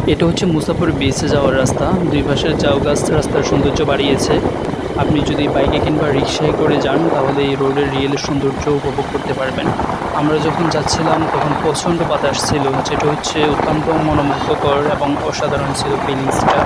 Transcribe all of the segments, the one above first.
এটা হচ্ছে মুসাফর বিচে যাওয়ার রাস্তা। দুই পাশের ঝাউ গাছ রাস্তার সৌন্দর্য বাড়িয়েছে। আপনি যদি বাইকে কিংবা রিকশায় করে যান তাহলে এই রোডের রিয়েল সৌন্দর্য উপভোগ করতে পারবেন। আমরা যখন যাচ্ছিলাম তখন প্রচণ্ড বাতাস ছিল, যেটা হচ্ছে অত্যন্ত মনোমুগ্ধকর এবং অসাধারণ ছিল ফিলিংসটা।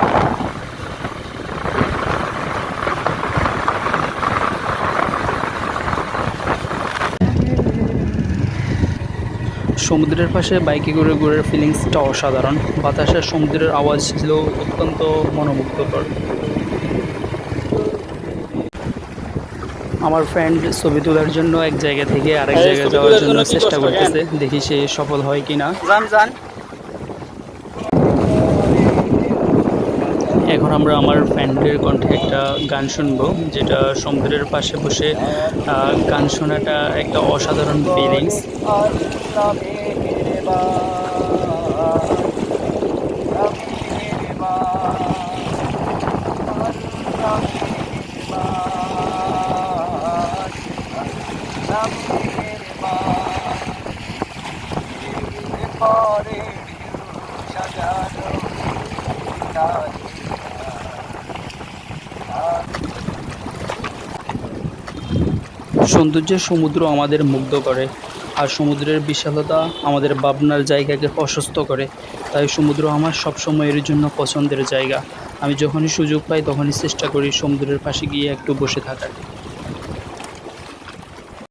সমুদ্রের পাশে বাইকে করে ঘোরার ফিলিংসটা অসাধারণ। বাতাসের সমুদ্রের আওয়াজ ছিল অত্যন্ত মনোমুগ্ধকর। আমার ফ্রেন্ড ছবি তোলার জন্য এক জায়গা থেকে আরেক জায়গায় যাওয়ার জন্য চেষ্টা করতেছে, দেখি সে সফল হয় কিনা। এখন আমরা আমার ফ্রেন্ডের কণ্ঠে একটা গান শুনবো, যেটা সমুদ্রের পাশে বসে গান শোনাটা একটা অসাধারণ ফিলিংস। সৌন্দর্যের সমুদ্র আমাদের মুগ্ধ করে, আর সমুদ্রের বিশালতা আমাদের ভাবনার জায়গাকে প্রশস্ত করে। তাই সমুদ্র আমার সবসময়ের জন্য পছন্দের জায়গা। আমি যখনই সুযোগ পাই তখনই চেষ্টা করি সমুদ্রের পাশে গিয়ে একটু বসে থাকার।